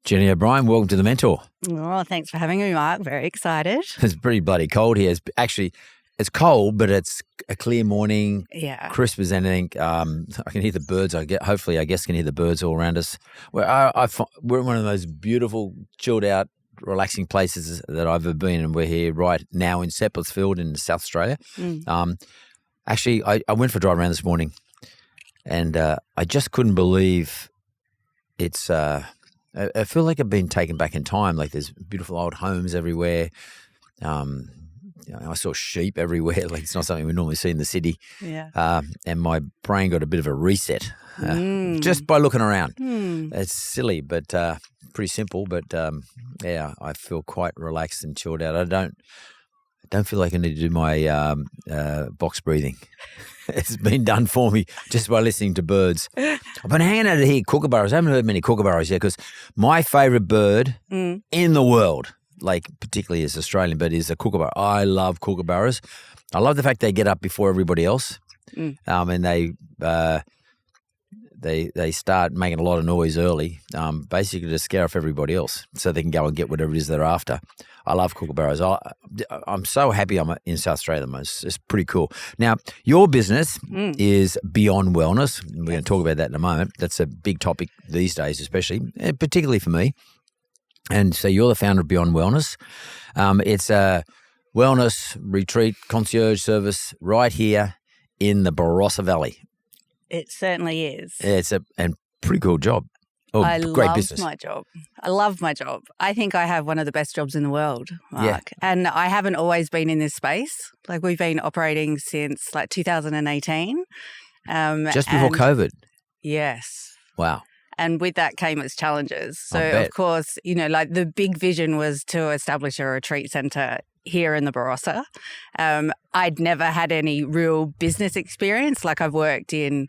Jenny O'Brien, welcome to The Mentor. Oh, thanks for having me, Mark. Very excited. It's pretty bloody cold here. It's cold, but it's a clear morning. Yeah. Crisp as anything. I can hear the birds. Hopefully, I guess, can hear the birds all around us. We're in one of those beautiful, chilled out, relaxing places that I've ever been, and we're here right now in Seppeltsfield in South Australia. Actually, I went for a drive around this morning, and I just couldn't believe it's. I feel like I've been taken back in time. Like there's beautiful old homes everywhere. I saw sheep everywhere. Like it's not something we normally see in the city. Yeah. And my brain got a bit of a reset just by looking around. It's silly, but pretty simple. But yeah, I feel quite relaxed and chilled out. I don't feel like I need to do my box breathing. It's been done for me just by listening to birds. I've been hanging out here, kookaburras. I haven't heard many kookaburras yet because my favourite bird in the world, like particularly as Australian bird, is a kookaburra. I love kookaburras. I love the fact they get up before everybody else, and they start making a lot of noise early, basically to scare off everybody else so they can go and get whatever it is they're after. I love kookaburras. I'm so happy I'm in South Australia at the moment. It's pretty cool. Now, your business is Beyond Wellness. We're going to talk about that in a moment. That's a big topic these days, especially, particularly for me. And so you're the founder of Beyond Wellness. It's a wellness retreat concierge service right here in the Barossa Valley. It certainly is. It's a pretty cool job. I great love business. my job. I love my job. I think I have one of the best jobs in the world, Mark. Yeah. And I haven't always been in this space. Like we've been operating since 2018. Just before COVID. Yes. Wow. And with that came its challenges. So, I bet. of course, like the big vision was to establish a retreat centre here in the Barossa. I'd never had any real business experience. Like I've worked in,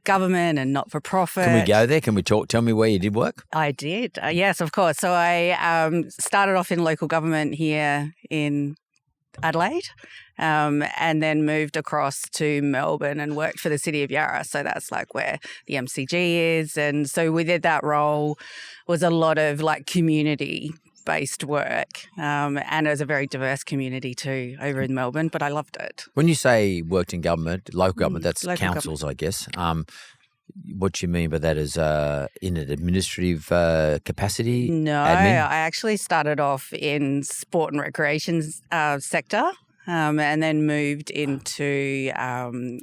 government and not-for-profit. Can we go there? Can we talk? Tell me where you did work. I did. Yes, of course. So I started off in local government here in Adelaide, and then moved across to Melbourne and worked for the City of Yarra. So that's like where the MCG is. And so within that role was a lot of like community-based work, and it was a very diverse community too over in Melbourne, but I loved it. When you say worked in government, local government, that's local councils, I guess. What you mean by that is in an administrative capacity? No, admin? I actually started off in sport and recreation sector. And then moved into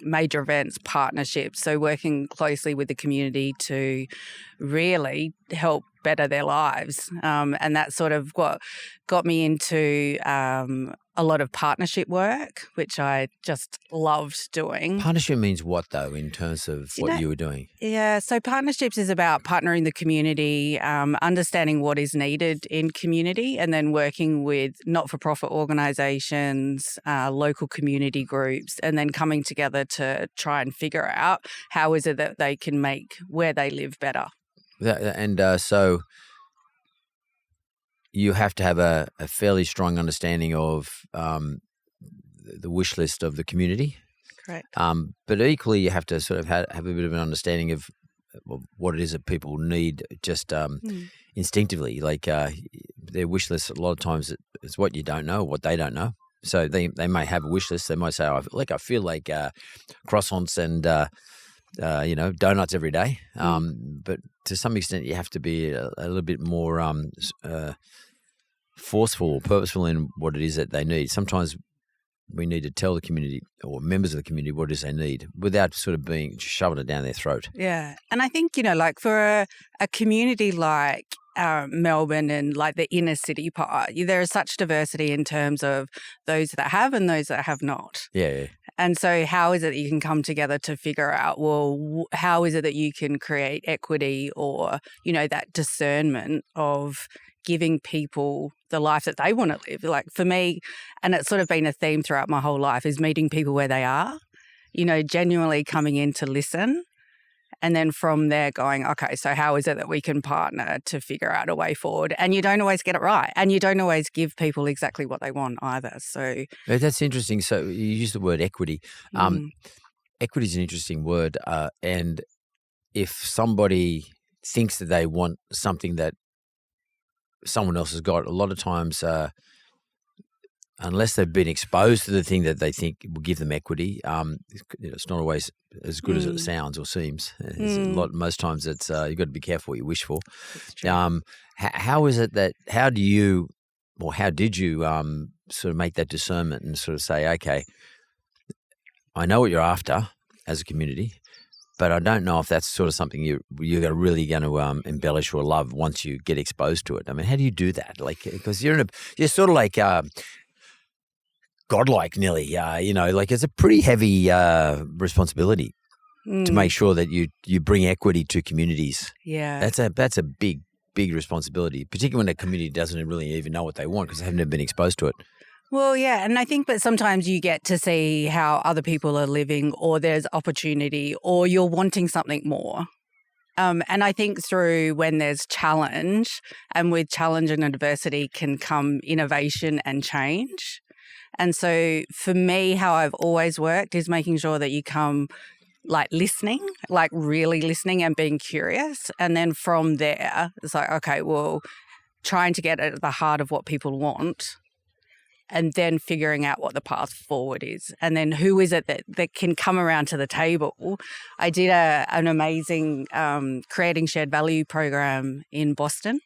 major events, partnerships, so working closely with the community to really help better their lives. And that's sort of what got me into a lot of partnership work, which I just loved doing. Partnership means what, though, in terms of what you were doing? Yeah, so partnerships is about partnering the community, understanding what is needed in community, and then working with not-for-profit organisations, local community groups, and then coming together to try and figure out how is it that they can make where they live better. So you have to have a fairly strong understanding of the wish list of the community. Correct. But equally, you have to sort of have a bit of an understanding of what it is that people need just instinctively. Like their wish list, a lot of times it's what you don't know, what they don't know. So they may have a wish list. They might say, I feel like croissants and donuts every day. But to some extent, you have to be a little bit more forceful or purposeful in what it is that they need. Sometimes we need to tell the community or members of the community what it is they need without sort of being shoving it down their throat. Yeah. And I think, like for a community like Melbourne and like the inner city part, there is such diversity in terms of those that have and those that have not. Yeah. And so how is it that you can come together to figure out, well, how is it that you can create equity or, that discernment of giving people the life that they want to live? Like for me, and it's sort of been a theme throughout my whole life, is meeting people where they are, genuinely coming in to listen. And then from there going, okay, so how is it that we can partner to figure out a way forward? And you don't always get it right. And you don't always give people exactly what they want either. So that's interesting. So you use the word equity. Equity is an interesting word. And if somebody thinks that they want something that someone else has got, a lot of times, unless they've been exposed to the thing that they think will give them equity, it's not always as good as it sounds or seems. Most times it's you've got to be careful what you wish for. How is it that, how did you sort of make that discernment and sort of say, okay, I know what you're after as a community, but I don't know if that's sort of something you're really going to embellish or love once you get exposed to it. I mean, how do you do that? Like, because you're sort of like godlike, nearly. Like it's a pretty heavy responsibility to make sure that you bring equity to communities. Yeah, that's a big responsibility, particularly when a community doesn't really even know what they want because they haven't been exposed to it. Well, yeah, and I think but sometimes you get to see how other people are living, or there's opportunity, or you're wanting something more. And I think through when there's challenge, and with challenge and adversity can come innovation and change. And so for me, how I've always worked is making sure that you come like listening, like really listening and being curious. And then from there, it's like, okay, well, trying to get at the heart of what people want, and then figuring out what the path forward is. And then who is it that can come around to the table. I did an amazing creating shared value program in Boston.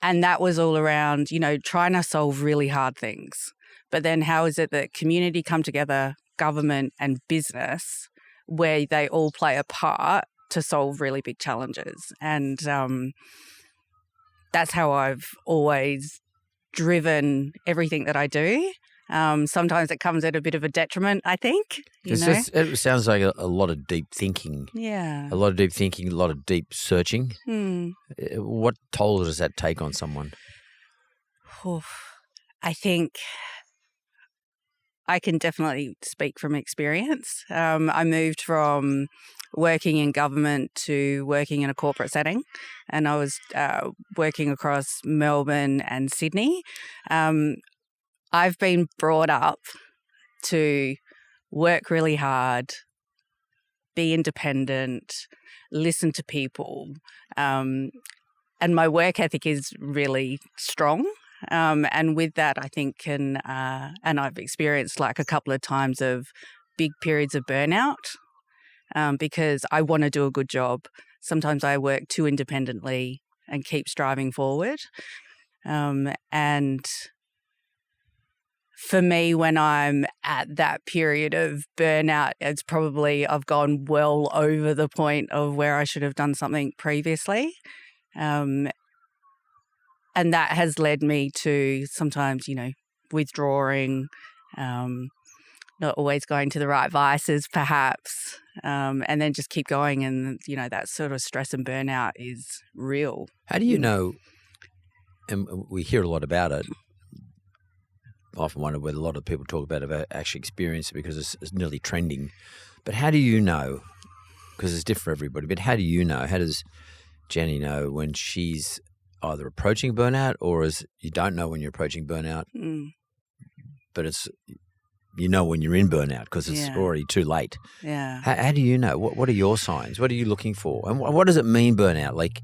And that was all around, trying to solve really hard things. But then how is it that community come together, government and business, where they all play a part to solve really big challenges? And that's how I've always driven everything that I do. Sometimes it comes at a bit of a detriment, I think. It sounds like a lot of deep thinking. Yeah. A lot of deep thinking, a lot of deep searching. What toll does that take on someone? I think I can definitely speak from experience. I moved from working in government to working in a corporate setting, and I was working across Melbourne and Sydney. I've been brought up to work really hard, be independent, listen to people, and my work ethic is really strong. And with that, I think and I've experienced like a couple of times of big periods of burnout because I want to do a good job. Sometimes I work too independently and keep striving forward. And for me, when I'm at that period of burnout, it's probably I've gone well over the point of where I should have done something previously. And that has led me to sometimes, withdrawing, not always going to the right vices perhaps, and then just keep going. And, that sort of stress and burnout is real. How do you know, and we hear a lot about it, I often wonder whether a lot of people talk about it, actually experience it because it's nearly trending. But how do you know, because it's different for everybody, but how do you know, how does Jenny know when she's either approaching burnout or as you don't know when you're approaching burnout, but it's when you're in burnout because it's already too late. Yeah. How do you know? What are your signs? What are you looking for? And what does it mean, burnout? Like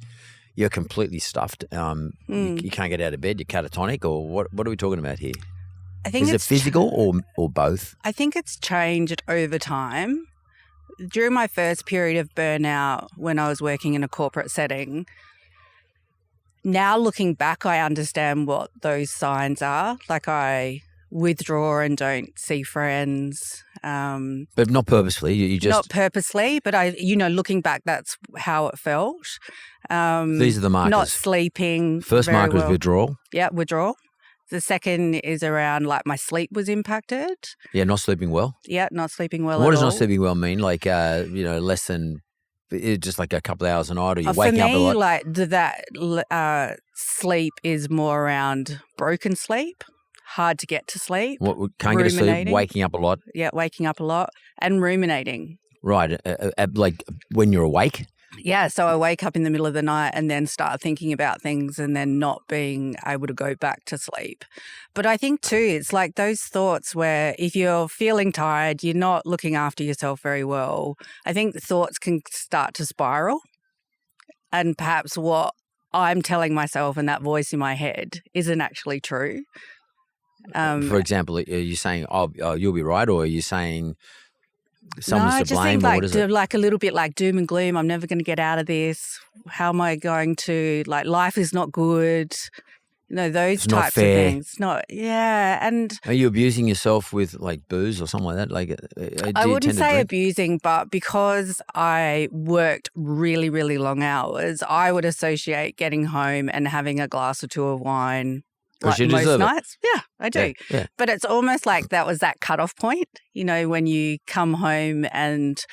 you're completely stuffed. You can't get out of bed. You're catatonic, or what are we talking about here? I think is it physical or both? I think it's changed over time. During my first period of burnout, when I was working in a corporate setting, now looking back, I understand what those signs are. Like I withdraw and don't see friends. But not purposely. You just not purposely, but looking back, that's how it felt. These are the markers. Not sleeping. First marker is withdrawal. Yeah, withdrawal. The second is around like my sleep was impacted. Yeah, not sleeping well. Yeah, not sleeping well. What at does all. not sleeping well mean? Like less than just like a couple of hours a night, or you're waking up a lot? For me, like that sleep is more around broken sleep, hard to get to sleep. Can't get to sleep, waking up a lot? Yeah, waking up a lot and ruminating. Right, like when you're awake? Yeah, so I wake up in the middle of the night and then start thinking about things and then not being able to go back to sleep. But I think too, it's like those thoughts where if you're feeling tired, you're not looking after yourself very well. I think thoughts can start to spiral. And perhaps what I'm telling myself and that voice in my head isn't actually true. For example, are you saying, oh, you'll be right, or are you saying someone's to blame, or what is it? Like a little bit like doom and gloom. I'm never going to get out of this. How am I going to, like, life is not good. Those it's types of things. And are you abusing yourself with like booze or something like that? Like, I wouldn't say abusing, but because I worked really, really long hours, I would associate getting home and having a glass or two of wine. Like you most nights. It. Yeah, I do. Yeah. But it's almost like that was that cutoff point, when you come home and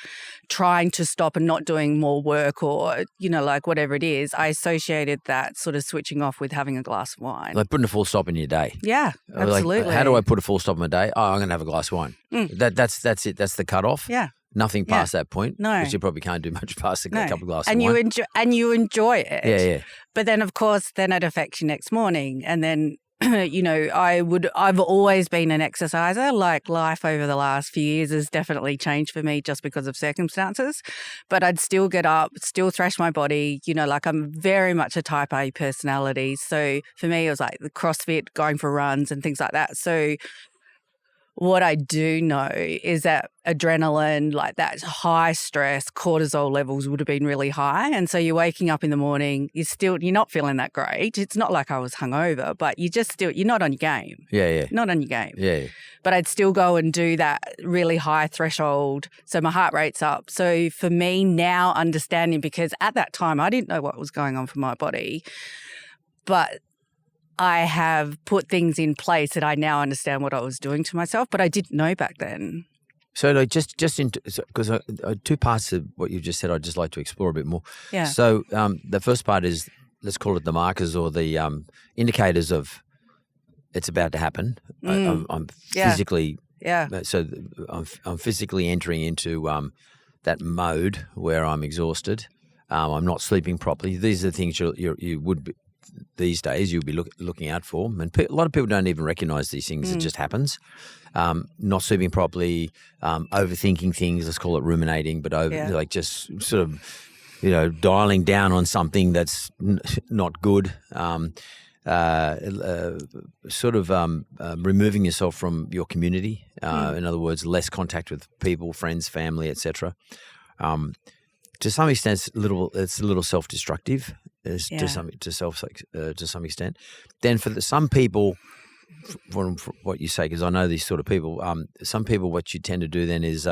trying to stop and not doing more work or, like whatever it is, I associated that sort of switching off with having a glass of wine. Like putting a full stop in your day. Yeah, absolutely. Like, how do I put a full stop in my day? Oh, I'm going to have a glass of wine. That's it. That's the cutoff. Yeah. Nothing past that point. No. Because you probably can't do much past a couple of glasses of wine. You enjoy it. Yeah. But then, of course, it affects you next morning. And then, I've always been an exerciser. Like, life over the last few years has definitely changed for me just because of circumstances. But I'd still get up, still thrash my body. Like, I'm very much a type A personality. So for me, it was like the CrossFit, going for runs and things like that. So what I do know is that adrenaline, like that high stress, cortisol levels would have been really high. And so you're waking up in the morning, you're not feeling that great. It's not like I was hungover, but you're not on your game. Yeah. Not on your game. Yeah. But I'd still go and do that really high threshold. So my heart rate's up. So for me now, understanding, because at that time I didn't know what was going on for my body, but I have put things in place that I now understand what I was doing to myself, but I didn't know back then. So like because two parts of what you just said, I'd just like to explore a bit more. Yeah. So the first part is, let's call it the markers or the indicators of it's about to happen. I'm physically So I'm physically entering into that mode where I'm exhausted. I'm not sleeping properly. These are the things you would be. These days, you'll be looking out for, and a lot of people don't even recognize these things. It just happens. Not sleeping properly, overthinking things. Let's call it ruminating, but like just sort of, dialing down on something that's not good. Removing yourself from your community. In other words, less contact with people, friends, family, etc. To some extent, it's a little self-destructive. To some extent. Then for some people, from what you say, because I know these sort of people, some people, what you tend to do then is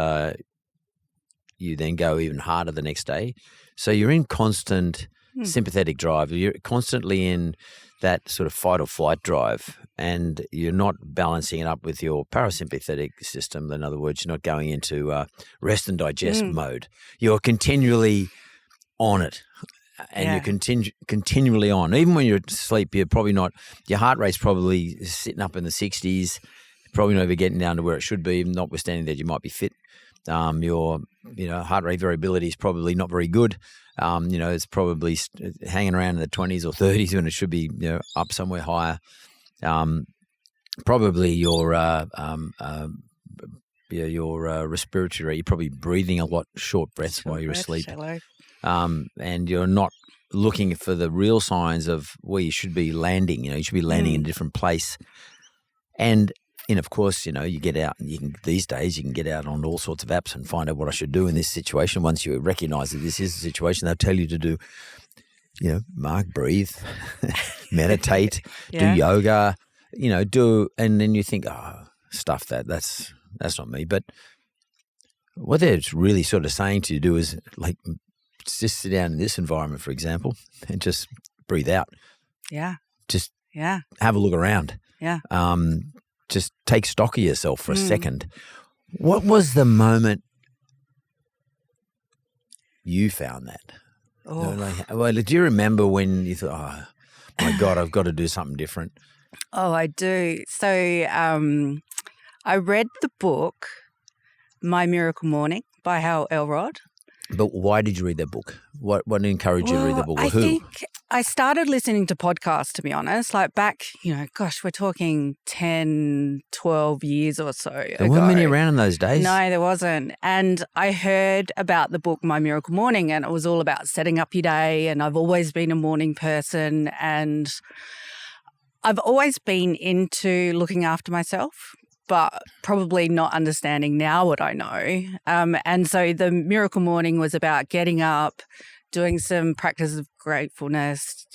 you then go even harder the next day. So you're in constant sympathetic drive. You're constantly in that sort of fight or flight drive, and you're not balancing it up with your parasympathetic system. In other words, you're not going into rest and digest mode. You're continually on it. And you're continually on. Even when you're asleep, you're probably not, your heart rate's probably sitting up in the 60s, probably not even getting down to where it should be, notwithstanding that you might be fit. Your heart rate variability is probably not very good. It's probably hanging around in the 20s or 30s when it should be up somewhere higher. Probably your respiratory rate, you're probably breathing a lot short breaths while you're asleep. Shallow. And you're not looking for the real signs of where you should be landing. You should be landing in a different place. And of course, you get out and these days you can get out on all sorts of apps and find out what I should do in this situation. Once you recognize that this is the situation, they'll tell you to do, Mark, breathe, meditate, do yoga, and then you think, stuff that's not me. But what they're really sort of saying to you do is like, just sit down in this environment, for example, and just breathe out. Yeah. Just have a look around. Yeah. Just take stock of yourself for a second. What was the moment you found that? Do you remember when you thought, oh, my God, I've got to do something different? Oh, I do. So I read the book, My Miracle Morning by Hal Elrod. But why did you read that book? What encouraged you to read the book? Or I who? think I started listening to podcasts, to be honest, like back, we're talking 10, 12 years or so ago. There weren't many around in those days. No, there wasn't. And I heard about the book, My Miracle Morning, and it was all about setting up your day. And I've always been a morning person, and I've always been into looking after myself, but probably not understanding now what I know. And so the Miracle Morning was about getting up, doing some practice of gratefulness,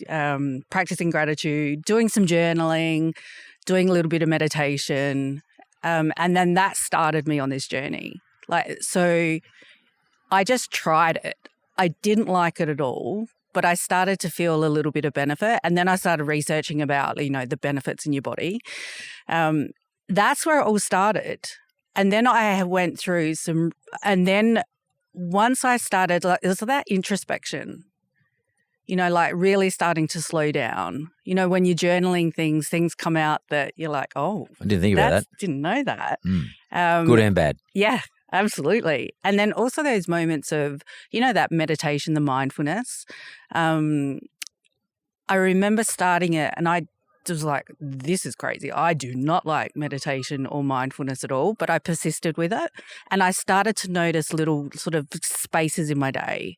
practicing gratitude, doing some journaling, doing a little bit of meditation. And then that started me on this journey. So I just tried it. I didn't like it at all, but I started to feel a little bit of benefit. And then I started researching about, the benefits in your body. That's where it all started. And then I went through once I started, it was that introspection, really starting to slow down. When you're journaling things come out that you're like, oh. I didn't think about that. Didn't know that. Good and bad. Yeah, absolutely. And then also those moments of, that meditation, the mindfulness. I remember starting it and I was like, this is crazy. I do not like meditation or mindfulness at all, but I persisted with it. And I started to notice little sort of spaces in my day.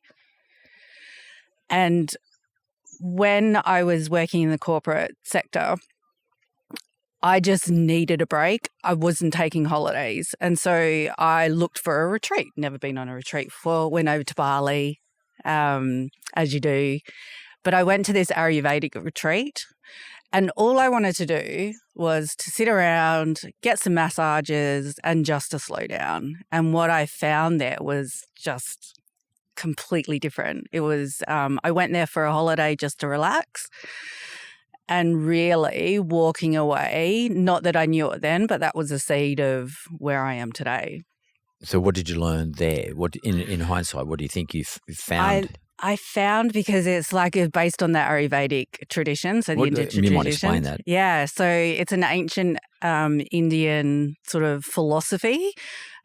And when I was working in the corporate sector, I just needed a break. I wasn't taking holidays. And so I looked for a retreat. Never been on a retreat before. Went over to Bali, as you do. But I went to this Ayurvedic retreat. And all I wanted to do was to sit around, get some massages, and just to slow down. And what I found there was just completely different. It was, I went there for a holiday just to relax, and really walking away, not that I knew it then, but that was the seed of where I am today. So what did you learn there? What in hindsight, what do you think you found? I found, because it's based on the Ayurvedic tradition, so the Indian tradition. You might explain that. Yeah, so it's an ancient Indian sort of philosophy,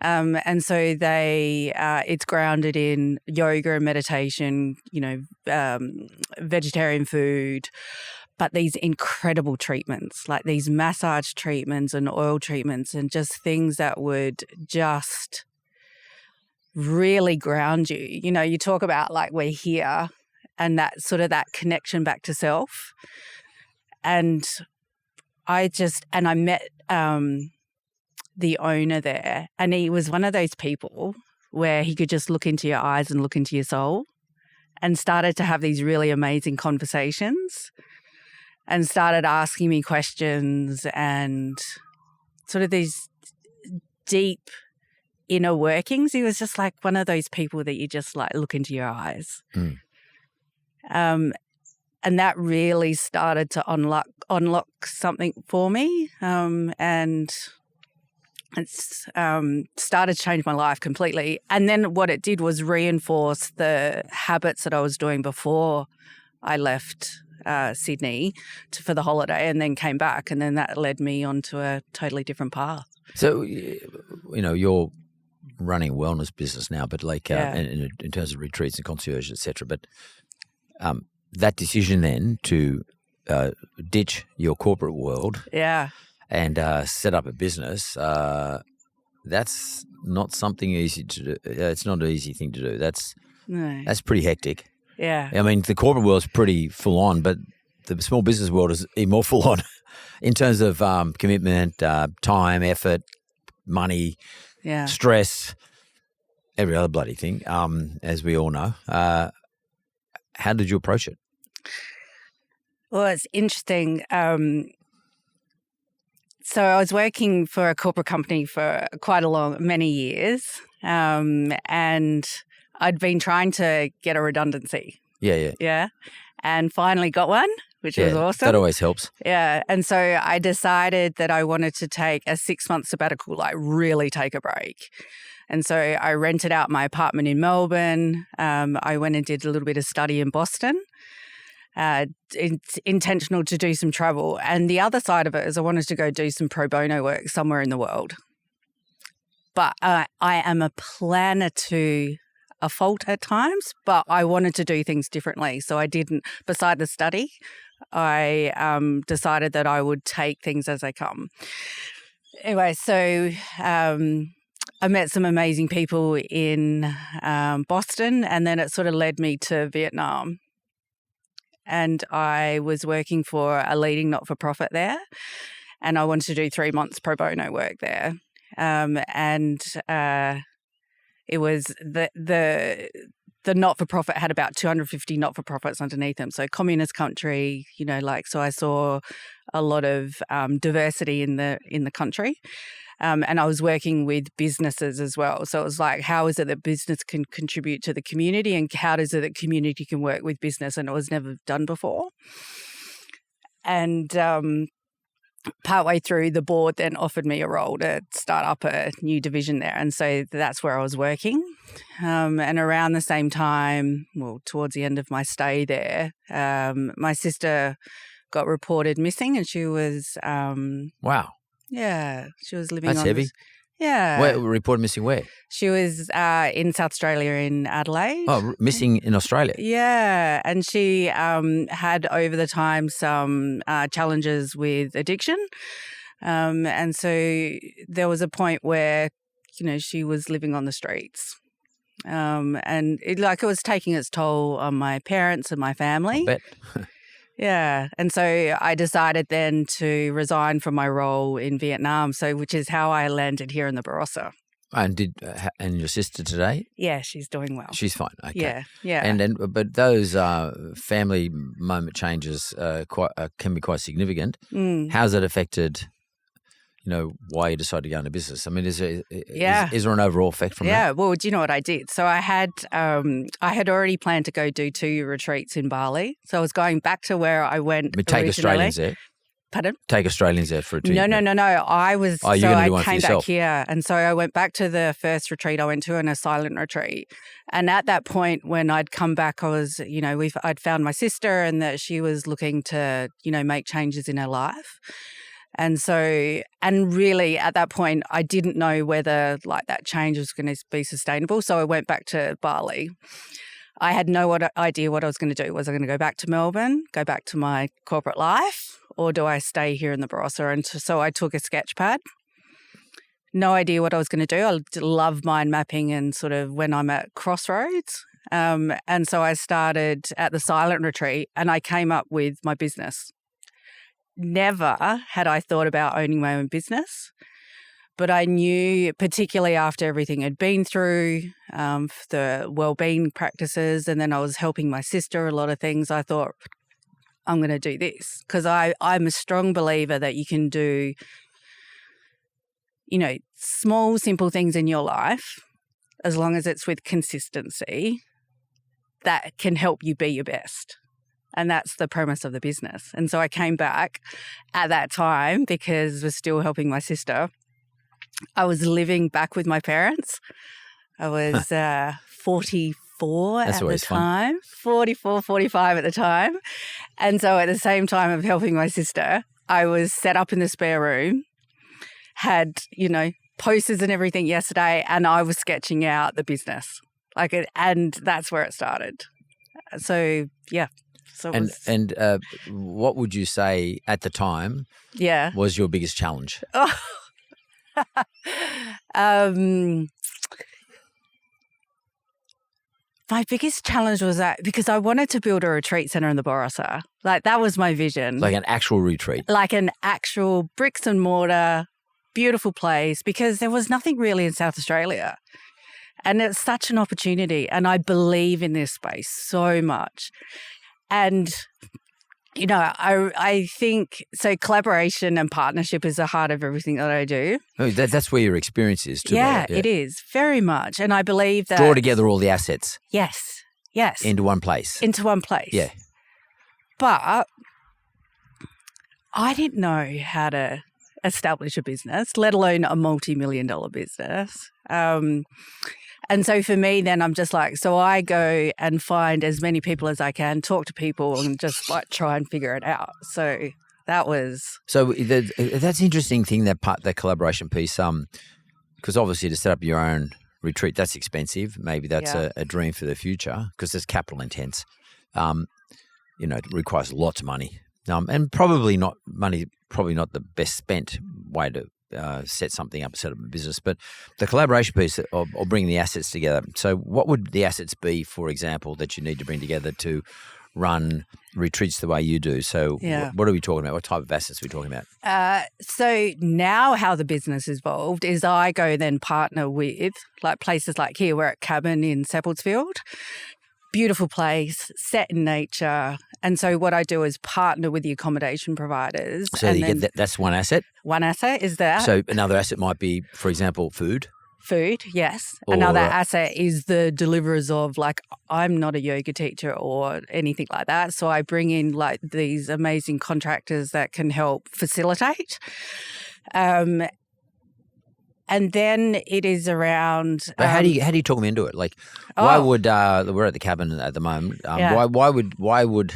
and so it's grounded in yoga and meditation, vegetarian food, but these incredible treatments, like these massage treatments and oil treatments, and just things that would just really ground you. You talk about we're here, and that sort of that connection back to self. And I met the owner there, and he was one of those people where he could just look into your eyes and look into your soul, and started to have these really amazing conversations, and started asking me questions, and sort of these deep inner workings. He was just like one of those people that you just look into your eyes. And that really started to unlock something for me. And it's started to change my life completely. And then what it did was reinforce the habits that I was doing before I left Sydney for the holiday, and then came back. And then that led me onto a totally different path. So, you're running a wellness business now, but in terms of retreats and concierge, etc. But that decision then to ditch your corporate world, and set up a business, that's not something easy to do. It's not an easy thing to do. That's pretty hectic. Yeah, I mean, the corporate world's pretty full on, but the small business world is even more full on in terms of commitment, time, effort, money. Yeah. Stress, every other bloody thing, as we all know. How did you approach it? Well, it's interesting. So I was working for a corporate company for many years, and I'd been trying to get a redundancy. Yeah. And finally got one, which was awesome. That always helps. Yeah. And so I decided that I wanted to take a 6-month sabbatical, really take a break. And so I rented out my apartment in Melbourne. I went and did a little bit of study in Boston. It's intentional to do some travel. And the other side of it is I wanted to go do some pro bono work somewhere in the world. But I am a planner too. a fault at times, but I wanted to do things differently. So I didn't, beside the study, I decided that I would take things as they come. Anyway, so I met some amazing people in Boston, and then it sort of led me to Vietnam. And I was working for a leading not-for-profit there, and I wanted to do 3 months pro bono work there. It was the not-for-profit had about 250 not-for-profits underneath them. So communist country, so I saw a lot of diversity in the country. And I was working with businesses as well. So it was like, how is it that business can contribute to the community, and how is it that community can work with business? And it was never done before. And partway through, the board then offered me a role to start up a new division there. And so that's where I was working. And around the same time, towards the end of my stay there, my sister got reported missing, and she was... Wow. Yeah, she was living That's on... heavy. Yeah. Where, reported missing where? She was in South Australia, in Adelaide. Oh, missing in Australia? Yeah, and she had over the time some challenges with addiction. And so there was a point where, she was living on the streets. And it was taking its toll on my parents and my family. I bet. Yeah. And so I decided then to resign from my role in Vietnam, which is how I landed here in the Barossa. And and your sister today? Yeah, she's doing well. She's fine. Okay. Yeah, yeah. But those family moment changes can be quite significant. How's that affected, why you decided to go into business? I mean, is there an overall effect from that? Yeah, well, do you know what I did? So I had already planned to go do 2 retreats in Bali. So I was going back to where I went But take Australians there? Pardon? Take Australians there for a 2 No. I was... Oh, you're going to do one for yourself? Back here. And so I went back to the first retreat I went to, in a silent retreat. And at that point, when I'd come back, I was, I'd found my sister, and that she was looking to, make changes in her life. And so, and really at that point, I didn't know whether that change was going to be sustainable. So I went back to Bali. I had no idea what I was going to do. Was I going to go back to Melbourne, go back to my corporate life, or do I stay here in the Barossa? And so I took a sketch pad. No idea what I was going to do. I love mind mapping and sort of when I'm at crossroads. And so I started at the silent retreat, and I came up with my business. Never had I thought about owning my own business, but I knew, particularly after everything I'd been through, the wellbeing practices, and then I was helping my sister a lot of things, I thought, I'm going to do this, because I'm a strong believer that you can do, small, simple things in your life, as long as it's with consistency, that can help you be your best. And that's the premise of the business. And so I came back at that time because I was still helping my sister. I was living back with my parents. I was 44 That's at the time. Fun. 44, 45 at the time. And so at the same time of helping my sister, I was set up in the spare room, had, posters and everything yesterday, and I was sketching out the business. And that's where it started. So, yeah. So what would you say at the time was your biggest challenge? My biggest challenge was that because I wanted to build a retreat centre in the Barossa. That was my vision. Like an actual retreat? Like an actual bricks and mortar, beautiful place, because there was nothing really in South Australia. And it's such an opportunity. And I believe in this space so much. And, I think, so collaboration and partnership is the heart of everything that I do. Oh, that's where your experience is too. Yeah, it is, very much. And I believe that... Draw together all the assets. Yes. Into one place. Yeah. But I didn't know how to establish a business, let alone a multi-million-dollar business. And so for me, then I'm just like, so I go and find as many people as I can, talk to people, and just try and figure it out. So that was... So that's an interesting thing, that collaboration piece, because obviously to set up your own retreat. That's expensive. Maybe that's a dream for the future because it's capital intense. It requires lots of money. And probably not the best spent way to set something up, set up a business. But the collaboration piece or bringing the assets together. So what would the assets be, for example, that you need to bring together to run retreats the way you do? So what are we talking about? What type of assets are we talking about? So now how the business is evolved is I go then partner with like places like here, we're at Cabin in Seppeltsfield. Beautiful place, set in nature. And so what I do is partner with the accommodation providers. So you get that's one asset? One asset is that. So another asset might be, for example, food? Food, yes. Another asset is the deliverers of, like, I'm not a yoga teacher or anything like that. So I bring in like these amazing contractors that can help facilitate. And then it is around. But how do you talk them into it? Like, why would we're at the Cabin at the moment? Why would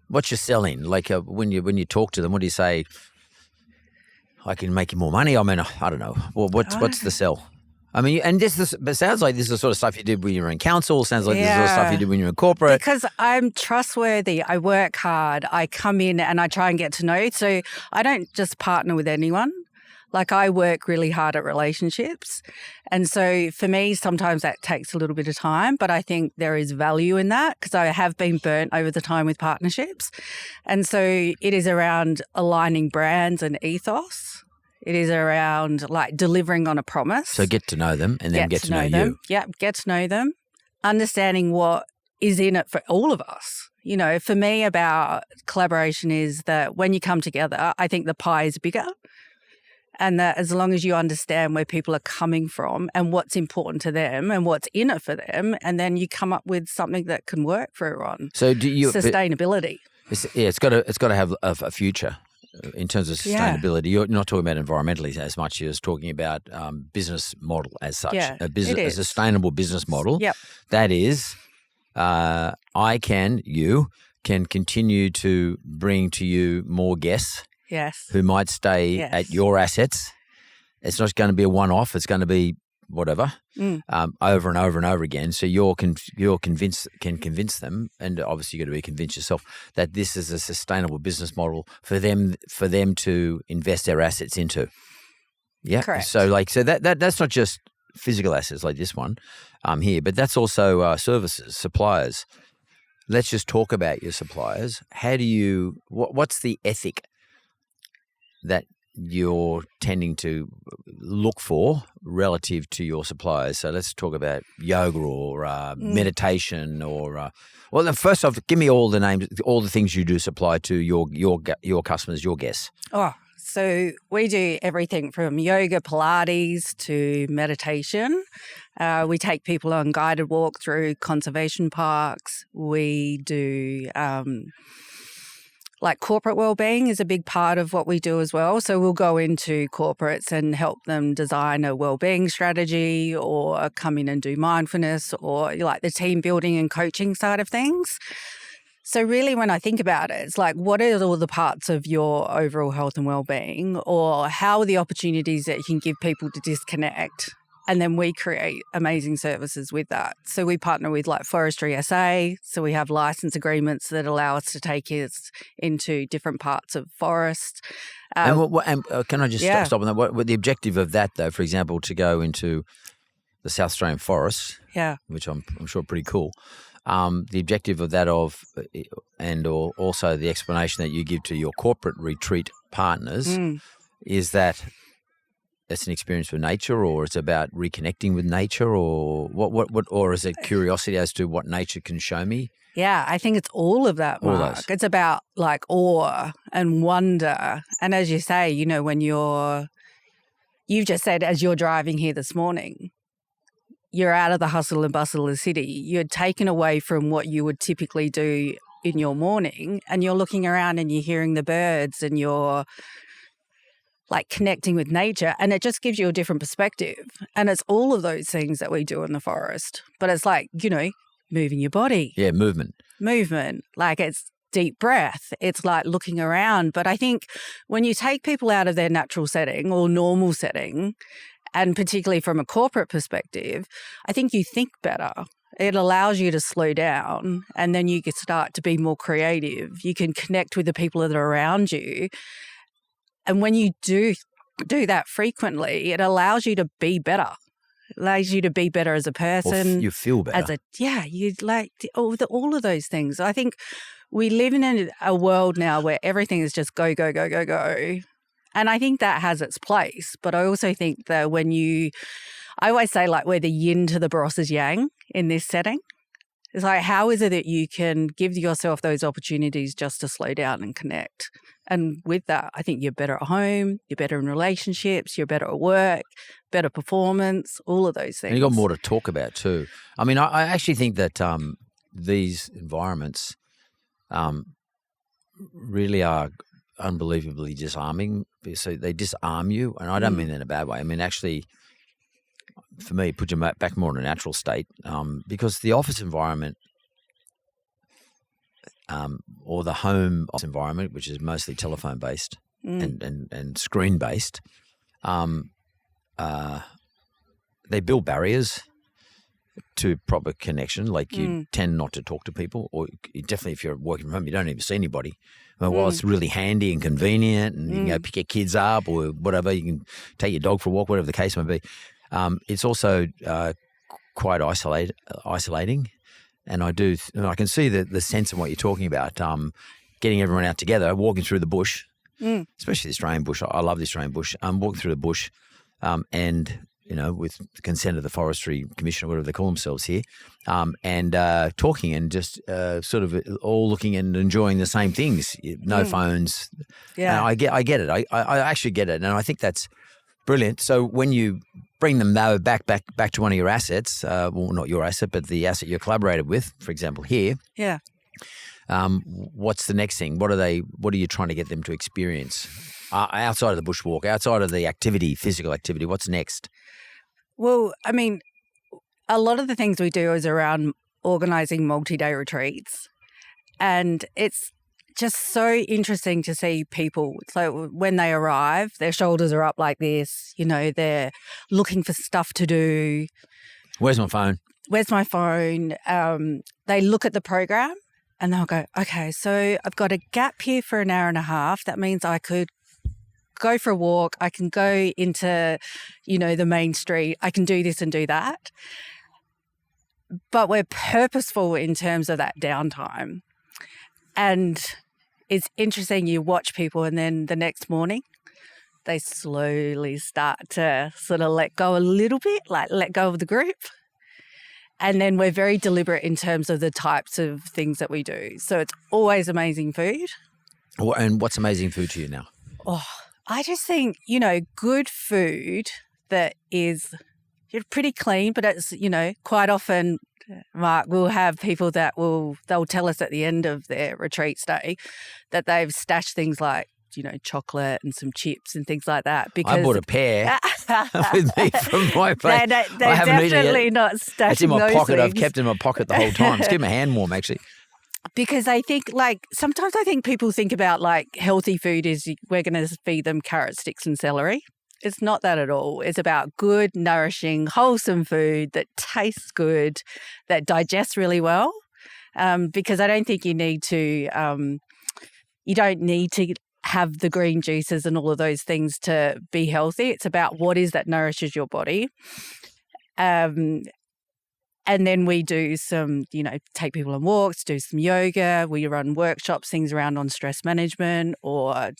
what's your selling? Like when you talk to them, what do you say? I can make you more money. I mean, I don't know. Well, what's the sell? I mean, and but it sounds like this is the sort of stuff you did when you were in council. Sounds like this is the sort of stuff you did when you were in corporate. Because I'm trustworthy. I work hard. I come in and I try and get to know. So I don't just partner with anyone. Like I work really hard at relationships. And so for me, sometimes that takes a little bit of time, but I think there is value in that because I have been burnt over the time with partnerships. And so it is around aligning brands and ethos. It is around like delivering on a promise. So get to know them and then get to know them. you. Yeah, get to know them. Understanding what is in it for all of us. You know, for me about collaboration is that when you come together, I think the pie is bigger. And that as long as you understand where people are coming from and what's important to them and what's in it for them, and then you come up with something that can work for everyone. So do you sustainability? It's got to have a future in terms of sustainability. You're not talking about environmentally as much as talking about business model as such. Yeah, a sustainable business model. Yep. That is, you can continue to bring to you more guests. Yes. Who might stay at your assets. It's not going to be a one-off. It's going to be whatever, over and over and over again. So can convince them, and obviously you've got to be convinced yourself that this is a sustainable business model for them to invest their assets into. Yeah. Correct. So that's not just physical assets like this one here, but that's also services, suppliers. Let's just talk about your suppliers. How do you? What's the ethic that you're tending to look for relative to your suppliers? So let's talk about yoga or meditation or well, then first off, give me all the names, all the things you do supply to your customers, your guests. Oh, so we do everything from yoga, Pilates to meditation. We take people on guided walk through conservation parks. We do like corporate wellbeing is a big part of what we do as well. So we'll go into corporates and help them design a wellbeing strategy or come in and do mindfulness or like the team building and coaching side of things. So really when I think about it, it's like what are all the parts of your overall health and wellbeing, or how are the opportunities that you can give people to disconnect? And then we create amazing services with that. So we partner with like Forestry SA. So we have license agreements that allow us to take us into different parts of forest. And can I just stop on that? What the objective of that, though, for example, to go into the South Australian forests, which I'm sure pretty cool. The objective of that or also the explanation that you give to your corporate retreat partners is that it's an experience with nature, or it's about reconnecting with nature, or what, or is it curiosity as to what nature can show me? Yeah, I think it's all of that, Mark. It's about like awe and wonder. And as you say, you know, when you've just said as you're driving here this morning, you're out of the hustle and bustle of the city. You're taken away from what you would typically do in your morning, and you're looking around and you're hearing the birds and you're like connecting with nature, and it just gives you a different perspective. And it's all of those things that we do in the forest. But it's like, you know, moving your body. Yeah, movement. Like it's deep breath. It's like looking around. But I think when you take people out of their natural setting or normal setting And particularly from a corporate perspective, I think you think better. It allows you to slow down, and then you can start to be more creative. You can connect with the people that are around you. And when you do that frequently, it allows you to be better. It allows you to be better as a person. You feel better. You like all of those things. I think we live in a world now where everything is just go, go, go, go, go. And I think that has its place. But I also think that I always say like we're the yin to the Barossa's yang in this setting. It's like, how is it that you can give yourself those opportunities just to slow down and connect? And with that, I think you're better at home, you're better in relationships, you're better at work, better performance, all of those things. And you've got more to talk about too. I mean, I actually think that these environments really are unbelievably disarming. So they disarm you, and I don't mean that in a bad way. I mean, actually, for me, put you back more in a natural state, because the office environment or the home office environment, which is mostly telephone-based and screen-based, they build barriers to proper connection. Like you tend not to talk to people, or definitely if you're working from home, you don't even see anybody. While it's really handy and convenient, and you can go pick your kids up or whatever, you can take your dog for a walk, whatever the case may be. It's also quite isolating, and I can see the sense of what you're talking about. Getting everyone out together, walking through the bush, especially the Australian bush. I love the Australian bush. Walking through the bush, and with the consent of the Forestry Commission or whatever they call themselves here, and talking and just sort of all looking and enjoying the same things. No phones. Yeah, and I get it. I actually get it, and I think that's brilliant. So when you bring them though back to one of your assets, well, not your asset, but the asset you're collaborated with, for example, here. Yeah. What's the next thing? What are you trying to get them to experience outside of the bushwalk, outside of the activity, physical activity? What's next? Well, I mean, a lot of the things we do is around organising multi-day retreats, and it's just so interesting to see people. So when they arrive, their shoulders are up like this, they're looking for stuff to do. Where's my phone? They look at the program and they'll go, okay, so I've got a gap here for an hour and a half. That means I could go for a walk. I can go into, the main street. I can do this and do that. But we're purposeful in terms of that downtime. And it's interesting, you watch people and then the next morning they slowly start to sort of let go a little bit, like let go of the group. And then we're very deliberate in terms of the types of things that we do. So it's always amazing food. And what's amazing food to you now? Oh, I just think, good food that is pretty clean, but it's, quite often, Mark, we'll have people that they'll tell us at the end of their retreat stay that they've stashed things like, chocolate and some chips and things like that. Because I bought a pair with me from my place. They're definitely not stashing it's in my those pocket. things. I've kept it in my pocket the whole time. It's keeping my hand warm, actually. Because I think, sometimes I think people think about, healthy food is we're going to feed them carrot sticks and celery. It's not that at all. It's about good, nourishing, wholesome food that tastes good, that digests really well. Because I don't think you don't need to have the green juices and all of those things to be healthy. It's about what is that nourishes your body. And then we do some, take people on walks, do some yoga. We run workshops, things around on stress management or, how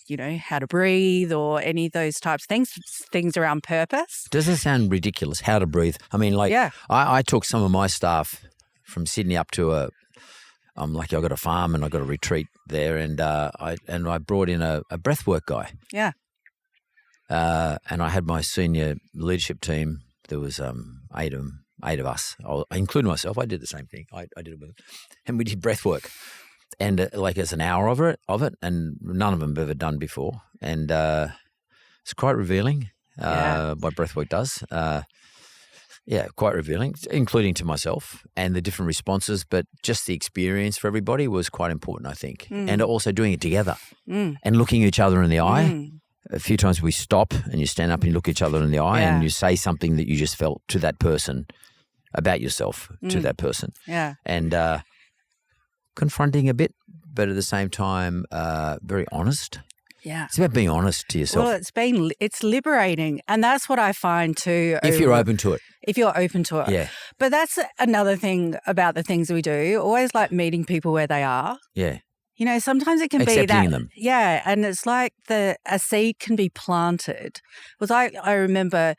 to breathe or any of those types of things around purpose. Does it sound ridiculous, how to breathe? I mean, I took some of my staff from Sydney up to I'm lucky I got a farm and I got a retreat there, and I brought in a breathwork guy. Yeah. And I had my senior leadership team. There was 8 of us, including myself. I did the same thing. I did it with them, and we did breath work, and it's an hour of it, and none of them have ever done before, and it's quite revealing. What breath work does. Quite revealing, including to myself and the different responses, but just the experience for everybody was quite important, I think, and also doing it together and looking each other in the eye. a few times we stop and you stand up and you look each other in the eye and you say something that you just felt to that person about yourself to that person. Yeah. And confronting a bit, but at the same time, very honest. Yeah. It's about being honest to yourself. Well, it's liberating. And that's what I find too. If you're open to it. If you're open to it. Yeah. But that's another thing about the things we do. Always like meeting people where they are. Yeah. You know, sometimes it can be Accepting that. them. Yeah. And it's like a seed can be planted. Because I remember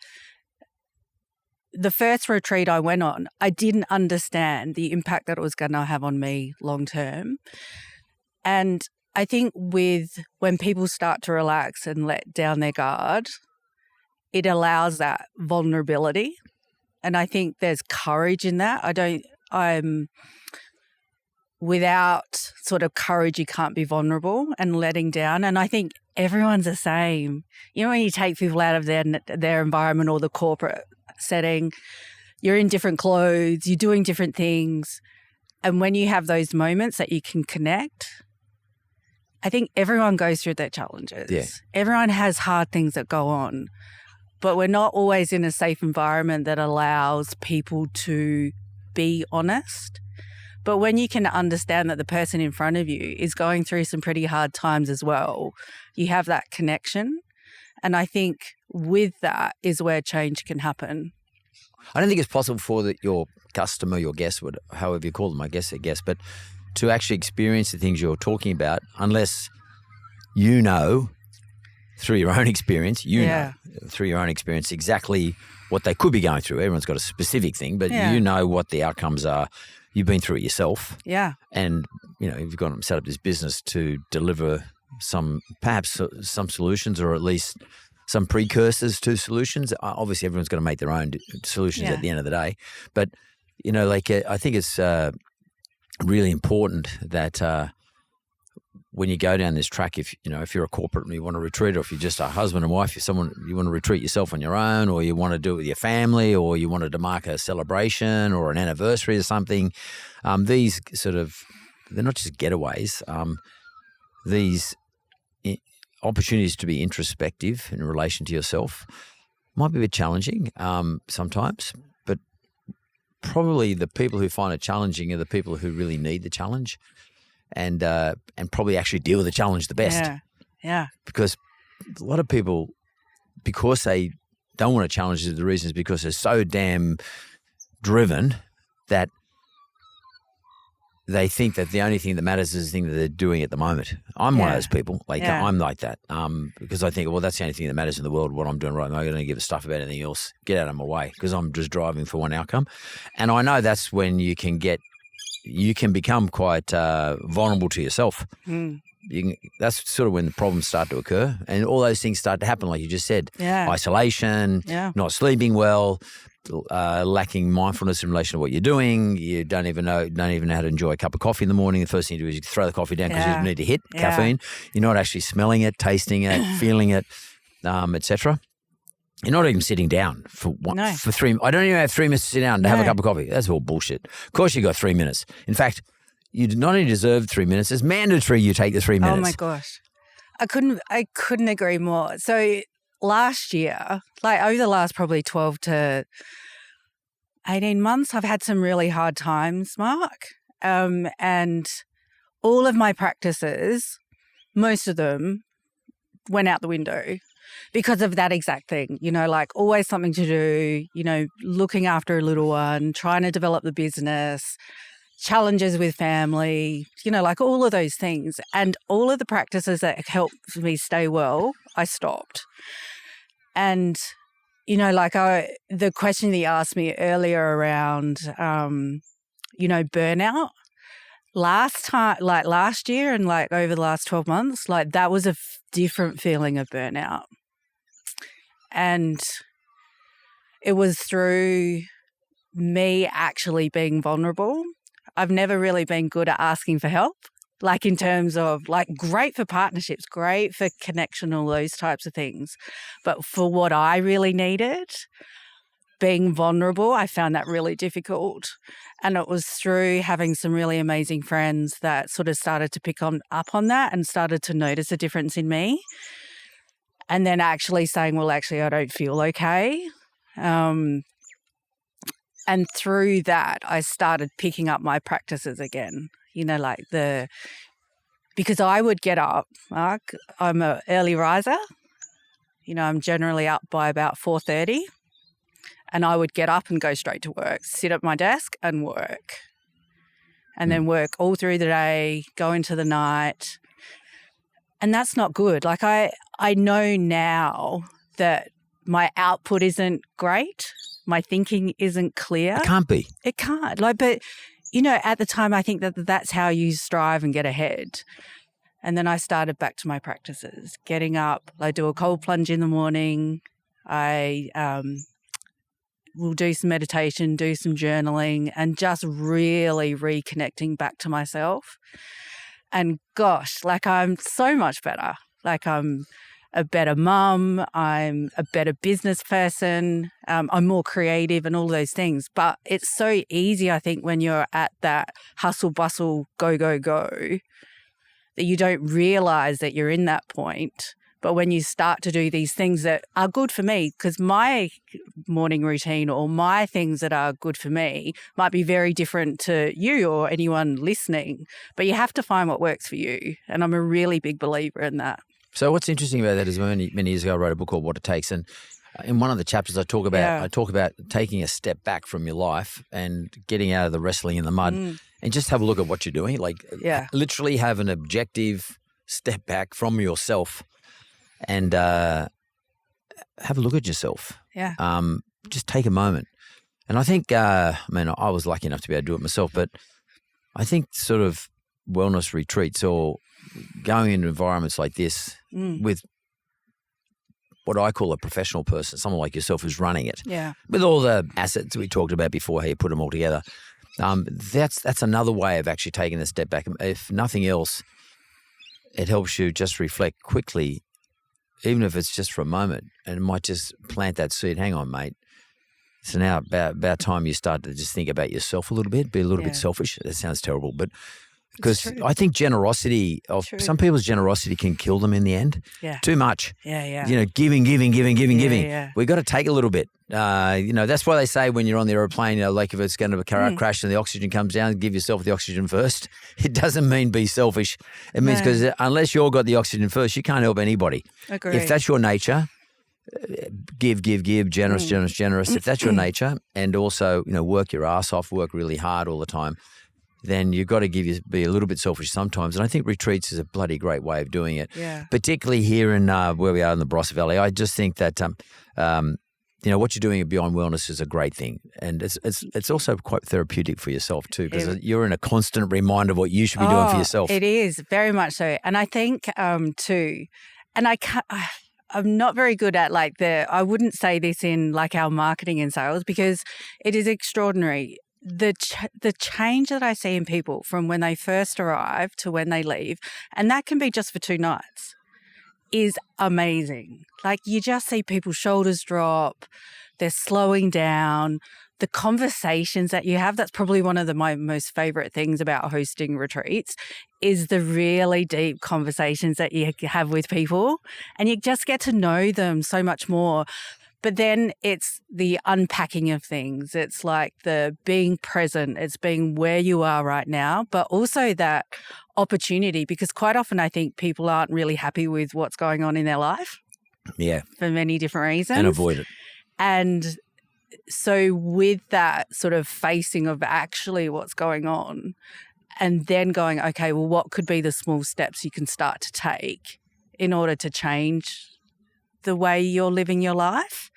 the first retreat I went on, I didn't understand the impact that it was going to have on me long term. And I think when people start to relax and let down their guard, it allows that vulnerability. And I think there's courage in that. Without sort of courage, you can't be vulnerable and letting down. And I think everyone's the same. You know, when you take people out of their environment or the corporate setting, you're in different clothes, you're doing different things. And when you have those moments that you can connect, I think everyone goes through their challenges. Yeah. Everyone has hard things that go on, but we're not always in a safe environment that allows people to be honest. But when you can understand that the person in front of you is going through some pretty hard times as well, you have that connection. And I think with that is where change can happen. I don't think it's possible for your customer, your guest, however you call them, I guess, but to actually experience the things you're talking about, unless you know through your own experience, through your own experience exactly what they could be going through. Everyone's got a specific thing, but you know what the outcomes are. You've been through it yourself. Yeah. And, you know, you've got to set up this business to deliver perhaps some solutions, or at least some precursors to solutions. Obviously, everyone's going to make their own solutions at the end of the day. But, you know, like I think it's really important that when you go down this track, if you're a corporate and you want to retreat, or if you're just a husband and wife, you want to retreat yourself on your own, or you want to do it with your family, or you wanted to mark a celebration or an anniversary or something, these they're not just getaways. These opportunities to be introspective in relation to yourself might be a bit challenging sometimes, but probably the people who find it challenging are the people who really need the challenge. And probably actually deal with the challenge the best. Yeah. Because a lot of people, because they don't want to challenge the reasons, because they're so damn driven that they think that the only thing that matters is the thing that they're doing at the moment. I'm one of those people. I'm like that. Because I think, well, that's the only thing that matters in the world, what I'm doing right now. I don't give a stuff about anything else. Get out of my way, because I'm just driving for one outcome. And I know that's when you can become quite vulnerable to yourself. That's sort of when the problems start to occur, and all those things start to happen, like you just said. Isolation, not sleeping well, lacking mindfulness in relation to what you're doing. You don't even know how to enjoy a cup of coffee in the morning. The first thing you do is you throw the coffee down because you need to hit caffeine. You're not actually smelling it, tasting it, feeling it, etc. You're not even sitting down for 3. I don't even have 3 minutes to sit down to have a cup of coffee. That's all bullshit. Of course you got 3 minutes. In fact, you not only deserve 3 minutes, it's mandatory you take the 3 minutes. Oh my gosh. I couldn't agree more. So last year, like over the last probably 12 to 18 months, I've had some really hard times, Mark. And all of my practices, most of them went out the window because of that exact thing, like always something to do, looking after a little one, trying to develop the business, challenges with family, like all of those things. And all of the practices that helped me stay well, I stopped. And, the question that you asked me earlier around, burnout, last year and like over the last 12 months, like that was a different feeling of burnout. And it was through me actually being vulnerable. I've never really been good at asking for help, like in terms of like great for partnerships, great for connection, all those types of things. But for what I really needed, being vulnerable, I found that really difficult. And it was through having some really amazing friends that sort of started to pick up on that and started to notice a difference in me. and then actually saying, well, actually, I don't feel okay. And through that, I started picking up my practices again, because I would get up, Mark, I'm an early riser. I'm generally up by about 4:30, and I would get up and go straight to work, sit at my desk and work, and then work all through the day, go into the night. And that's not good. Like I know now that my output isn't great. My thinking isn't clear. It can't be. It can't. But at the time I think that that's how you strive and get ahead. And then I started back to my practices, getting up. I do a cold plunge in the morning. I will do some meditation, do some journaling, and just really reconnecting back to myself. And gosh, I'm so much better. I'm a better mum. I'm a better business person. I'm more creative and all those things. But it's so easy, I think, when you're at that hustle, bustle, go, go, go, that you don't realize that you're in that point. But when you start to do these things that are good for me, because my morning routine or my things that are good for me might be very different to you or anyone listening, but you have to find what works for you. And I'm a really big believer in that. So what's interesting about that is many years ago I wrote a book called What It Takes, and in one of the chapters I talk about taking a step back from your life and getting out of the wrestling in the mud and just have a look at what you're doing. Literally have an objective step back from yourself and have a look at yourself. Yeah. Just take a moment. And I think, I was lucky enough to be able to do it myself, but I think sort of wellness retreats or going into environments like this with what I call a professional person, someone like yourself who's running it, with all the assets we talked about before, how you put them all together. That's another way of actually taking a step back. If nothing else, it helps you just reflect quickly, even if it's just for a moment, and it might just plant that seed. Hang on, mate. So now about time you start to just think about yourself a little bit, be a little bit selfish. That sounds terrible, but because I think some people's generosity can kill them in the end. Yeah. Too much. Yeah. Giving. Yeah. We got to take a little bit. That's why they say when you're on the aeroplane, if it's going to crash and the oxygen comes down, give yourself the oxygen first. It doesn't mean be selfish. It means because unless you've got the oxygen first, you can't help anybody. Agree. If that's your nature, give, generous. If that's your nature, and also, work your ass off, work really hard all the time, then you've got to be a little bit selfish sometimes. And I think retreats is a bloody great way of doing it, particularly here in where we are in the Barossa Valley. I just think that what you're doing at Beyond Wellness is a great thing, and it's also quite therapeutic for yourself too, because you're in a constant reminder of what you should be doing for yourself. It is very much so, and I think too, and I'm not very good at I wouldn't say this in our marketing and sales, because it is extraordinary. The change that I see in people from when they first arrive to when they leave, and that can be just for 2 nights, is amazing. You just see people's shoulders drop, they're slowing down. The conversations that you have, that's probably one of my most favorite things about hosting retreats, is the really deep conversations that you have with people, and you just get to know them so much more. But then it's the unpacking of things. It's the being present. It's being where you are right now, but also that opportunity, because quite often I think people aren't really happy with what's going on in their life. Yeah. For many different reasons. And avoid it. And so with that sort of facing of actually what's going on, and then going, okay, well, what could be the small steps you can start to take in order to change the way you're living your life?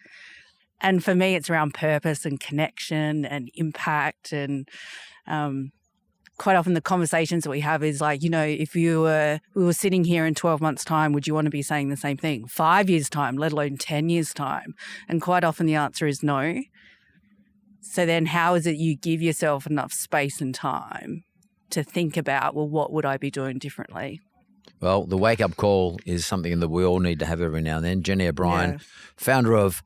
And for me, it's around purpose and connection and impact. And quite often the conversations that we have is if we were sitting here in 12 months' time, would you want to be saying the same thing? 5 years' time, let alone 10 years' time? And quite often the answer is no. So then how is it you give yourself enough space and time to think about, well, what would I be doing differently? Well, the wake-up call is something that we all need to have every now and then. Jenny O'Brien, founder of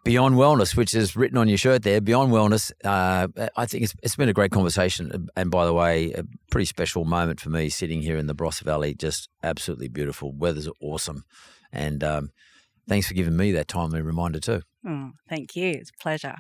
Beyond Wellness, which is written on your shirt there, Beyond Wellness. I think it's been a great conversation. And by the way, a pretty special moment for me sitting here in the Barossa Valley, just absolutely beautiful. Weather's awesome. And thanks for giving me that timely reminder too. Oh, thank you. It's a pleasure.